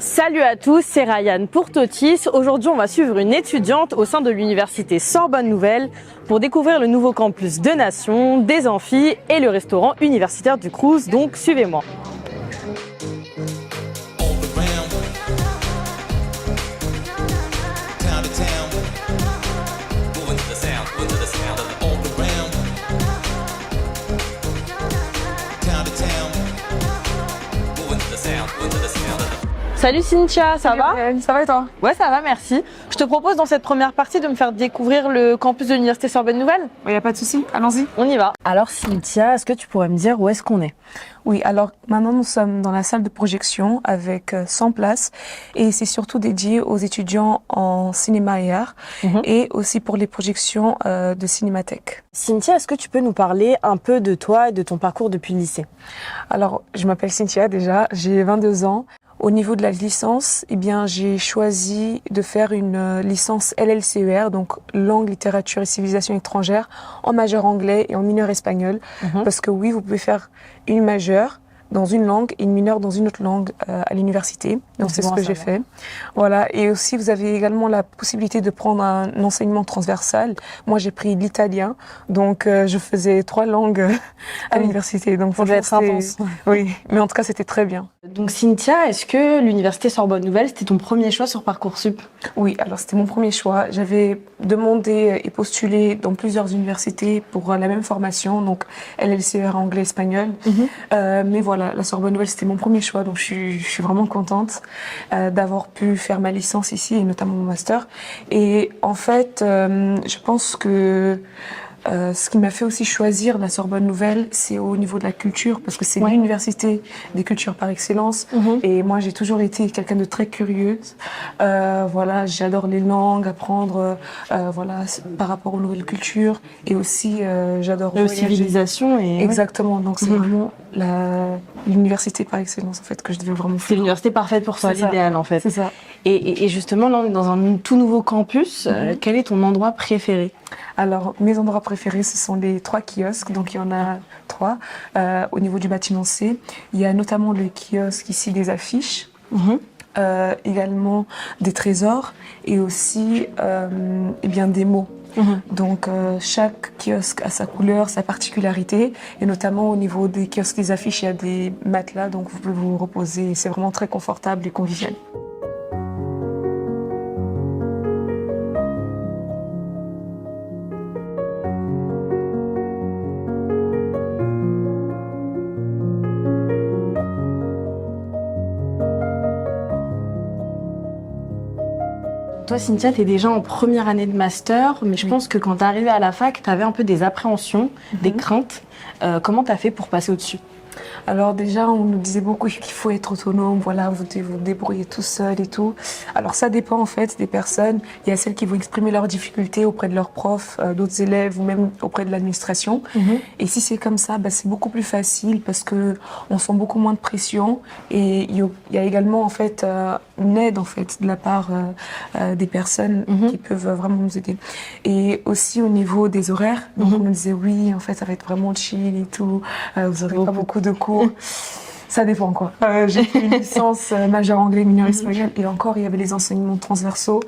Salut à tous, c'est Ryan pour Totis. Aujourd'hui, on va suivre une étudiante au sein de l'université Sorbonne Nouvelle pour découvrir le nouveau campus de Nation, des amphis et le restaurant universitaire du Crous. Donc, suivez-moi. Salut Cynthia, ça va? Ça va et toi? Ouais, ça va, merci. Je te propose dans cette première partie de me faire découvrir le campus de l'université Sorbonne Nouvelle. Il n'y a pas de souci, allons-y. On y va. Alors Cynthia, est-ce que tu pourrais me dire où est-ce qu'on est? Oui, alors maintenant nous sommes dans la salle de projection avec 100 places et c'est surtout dédié aux étudiants en cinéma et art et aussi pour les projections de Cinémathèque. Cynthia, est-ce que tu peux nous parler un peu de toi et de ton parcours depuis le lycée? Alors, je m'appelle Cynthia déjà, j'ai 22 ans. Au niveau de la licence, eh bien, j'ai choisi de faire une licence LLCER, donc langue, littérature et civilisation étrangère, en majeur anglais et en mineur espagnol. Parce que oui, vous pouvez faire une majeure dans une langue et une mineure dans une autre langue à l'université. Donc c'est ce que j'ai fait. Voilà. Et aussi, vous avez également la possibilité de prendre un enseignement transversal. Moi, j'ai pris l'italien. Donc, je faisais 3 langues à l'université. Donc, ça devait être intense. Oui. Mais en tout cas, c'était très bien. Donc, Cynthia, est-ce que l'université Sorbonne Nouvelle, c'était ton premier choix sur Parcoursup? Oui, alors c'était mon premier choix. J'avais demandé et postulé dans plusieurs universités pour la même formation, donc LLCR anglais-espagnol. Mais voilà, la Sorbonne Nouvelle, c'était mon premier choix, donc je suis vraiment contente d'avoir pu faire ma licence ici et notamment mon master. Et en fait, je pense que ce qui m'a fait aussi choisir la Sorbonne Nouvelle, c'est au niveau de la culture, parce que c'est l'université des cultures par excellence. Et moi, j'ai toujours été quelqu'un de très curieuse. Voilà, j'adore les langues, apprendre, voilà, par rapport aux nouvelles cultures, et aussi j'adore la civilisation. Et exactement. Donc c'est vraiment l'université par excellence en fait que je devais vraiment faire. C'est l'université parfaite pour toi, l'idéal en fait. C'est ça. Et justement, là, on est dans un tout nouveau campus. Quel est ton endroit préféré? Alors, mes endroits préférés, ce sont les 3 kiosques. Donc, il y en a 3 au niveau du bâtiment C. Il y a notamment le kiosque ici des affiches, également des trésors et aussi eh bien, des mots. Donc, chaque kiosque a sa couleur, sa particularité. Et notamment au niveau des kiosques des affiches, il y a des matelas. Donc, vous pouvez vous reposer. C'est vraiment très confortable et convivial. Toi, Cynthia, tu es déjà en première année de master, mais je pense que quand tu es arrivée à la fac, tu avais un peu des appréhensions, des craintes. Comment tu as fait pour passer au-dessus? Alors déjà, on nous disait beaucoup qu'il faut être autonome, voilà, vous devez vous débrouiller tout seul et tout. Alors ça dépend en fait des personnes. Il y a celles qui vont exprimer leurs difficultés auprès de leurs profs, d'autres élèves ou même auprès de l'administration. Et si c'est comme ça, c'est beaucoup plus facile parce que on sent beaucoup moins de pression et il y a également en fait une aide en fait de la part des personnes qui peuvent vraiment nous aider. Et aussi au niveau des horaires, donc on nous disait oui, en fait ça va être vraiment chill et tout, vous aurez pas beaucoup de cours. Ça dépend quoi. J'ai fait une licence majeure anglais, mineur espagnol et encore il y avait les enseignements transversaux.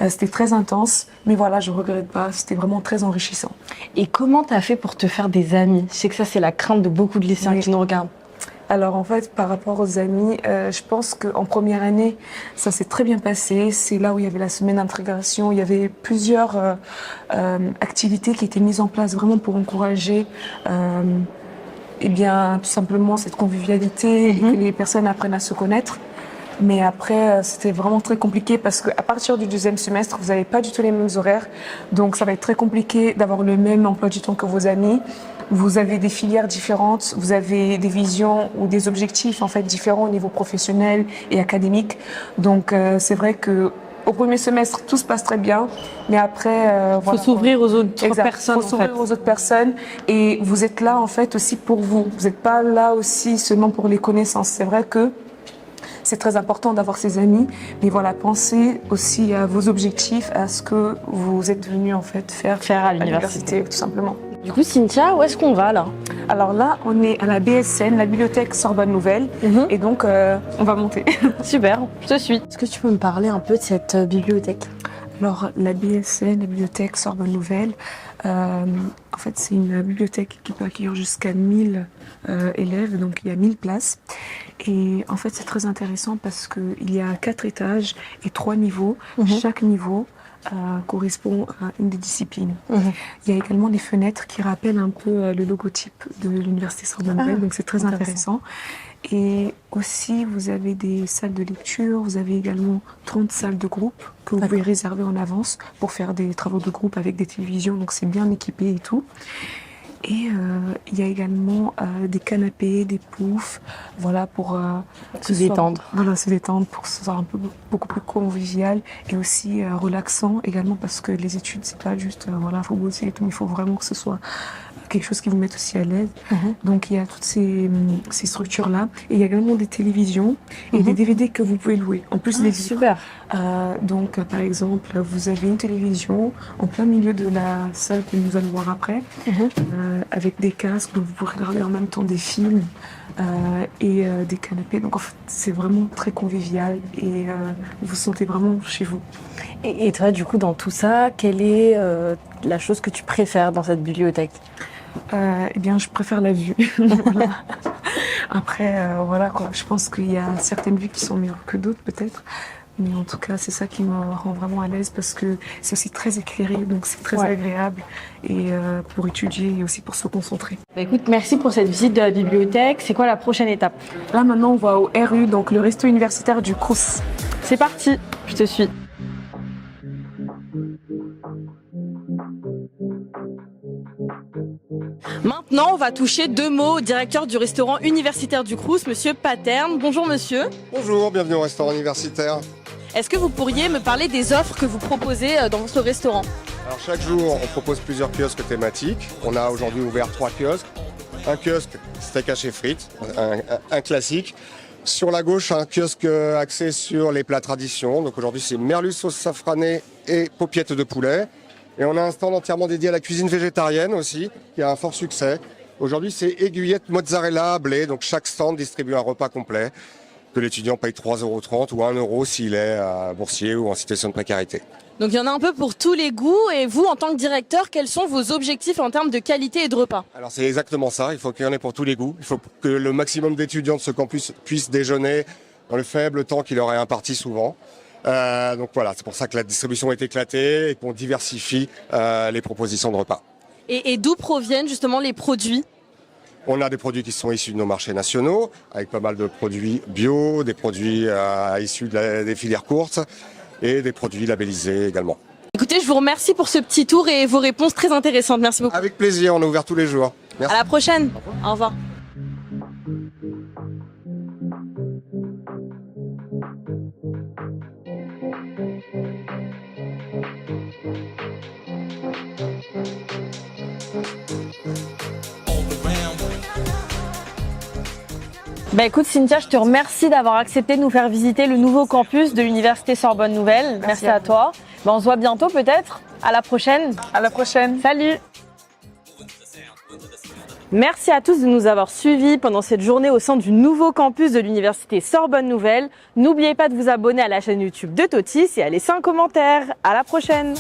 C'était très intense, mais voilà, je regrette pas, c'était vraiment très enrichissant. Et comment tu as fait pour te faire des amis? Je sais que ça c'est la crainte de beaucoup de lycéens qui nous regardent. Alors en fait, par rapport aux amis, je pense qu'en première année, ça s'est très bien passé. C'est là où il y avait la semaine d'intégration. Il y avait plusieurs activités qui étaient mises en place vraiment pour encourager eh bien, tout simplement cette convivialité et que les personnes apprennent à se connaître. Mais après, c'était vraiment très compliqué parce qu'à partir du 2e semestre, vous n'avez pas du tout les mêmes horaires. Donc, ça va être très compliqué d'avoir le même emploi du temps que vos amis. Vous avez des filières différentes, vous avez des visions ou des objectifs en fait différents au niveau professionnel et académique. Donc, c'est vrai que au premier semestre, tout se passe très bien, mais après, faut s'ouvrir aux autres personnes. Faut s'ouvrir aux autres personnes, et vous êtes là en fait aussi pour vous. Vous n'êtes pas là aussi seulement pour les connaissances. C'est vrai que c'est très important d'avoir ses amis, mais voilà, pensez aussi à vos objectifs, à ce que vous êtes venu en fait faire à l'université, tout simplement. Du coup, Cynthia, où est-ce qu'on va là? Alors là, on est à la BSN, la bibliothèque Sorbonne Nouvelle, et donc on va monter. Super, je te suis. Est-ce que tu peux me parler un peu de cette bibliothèque? Alors la BSN, la bibliothèque Sorbonne Nouvelle, en fait c'est une bibliothèque qui peut accueillir jusqu'à 1000 élèves, donc il y a 1000 places. Et en fait c'est très intéressant parce qu'il y a 4 étages et 3 niveaux. Chaque niveau correspond à une des disciplines. Il y a également des fenêtres qui rappellent un peu le logotype de l'université Sorbonne Nouvelle, donc c'est très intéressant. Et aussi, vous avez des salles de lecture, vous avez également 30 salles de groupe que vous pouvez réserver en avance pour faire des travaux de groupe avec des télévisions, donc c'est bien équipé et tout. Et il y a également des canapés, des poufs, voilà, pour se détendre. Voilà, se détendre, pour que ce soit un peu beaucoup plus convivial et aussi relaxant également parce que les études, c'est pas juste, voilà, faut bosser et tout, il faut vraiment que ce soit quelque chose qui vous mette aussi à l'aise. Donc il y a toutes ces structures-là. Et il y a également des télévisions et des DVD que vous pouvez louer, en plus des livres. Super. Donc par exemple, vous avez une télévision en plein milieu de la salle que nous allons voir après, avec des casques, donc vous pourrez regarder en même temps des films et des canapés. Donc en fait, c'est vraiment très convivial et vous vous sentez vraiment chez vous. Et toi, du coup, dans tout ça, quelle est la chose que tu préfères dans cette bibliothèque? Eh bien, je préfère la vue. Voilà. Après, voilà quoi. Je pense qu'il y a certaines vues qui sont meilleures que d'autres, peut-être. Mais en tout cas, c'est ça qui me rend vraiment à l'aise parce que c'est aussi très éclairé, donc c'est très agréable et pour étudier et aussi pour se concentrer. Bah écoute, merci pour cette visite de la bibliothèque. C'est quoi la prochaine étape? Là, maintenant, on va au RU, donc le resto universitaire du Crous. C'est parti, je te suis. Maintenant, on va toucher 2 mots au directeur du restaurant universitaire du Crous, monsieur Paterne. Bonjour monsieur. Bonjour, bienvenue au restaurant universitaire. Est-ce que vous pourriez me parler des offres que vous proposez dans votre restaurant? Alors chaque jour, on propose plusieurs kiosques thématiques. On a aujourd'hui ouvert 3 kiosques. Un kiosque steak haché frites, un classique. Sur la gauche, un kiosque axé sur les plats tradition. Donc aujourd'hui, c'est merluc sauce safranée et paupiettes de poulet. Et on a un stand entièrement dédié à la cuisine végétarienne aussi, qui a un fort succès. Aujourd'hui, c'est aiguillette mozzarella blé. Donc chaque stand distribue un repas complet que l'étudiant paye 3,30 € ou 1 € s'il est boursier ou en situation de précarité. Donc il y en a un peu pour tous les goûts. Et vous, en tant que directeur, quels sont vos objectifs en termes de qualité et de repas? Alors c'est exactement ça, il faut qu'il y en ait pour tous les goûts. Il faut que le maximum d'étudiants de ce campus puissent déjeuner dans le faible temps qui leur est imparti souvent. Donc voilà, c'est pour ça que la distribution est éclatée et qu'on diversifie les propositions de repas. Et d'où proviennent justement les produits? On a des produits qui sont issus de nos marchés nationaux, avec pas mal de produits bio, des produits issus des filières courtes et des produits labellisés également. Écoutez, je vous remercie pour ce petit tour et vos réponses très intéressantes. Merci beaucoup. Avec plaisir, on est ouvert tous les jours. Merci. À la prochaine. Au revoir. Bah écoute Cynthia, je te remercie d'avoir accepté de nous faire visiter le nouveau campus de l'université Sorbonne Nouvelle. Merci à toi. Bah on se voit bientôt peut-être. À la prochaine. À la prochaine. Salut. Merci à tous de nous avoir suivis pendant cette journée au sein du nouveau campus de l'université Sorbonne Nouvelle. N'oubliez pas de vous abonner à la chaîne YouTube de Totis et à laisser un commentaire. À la prochaine.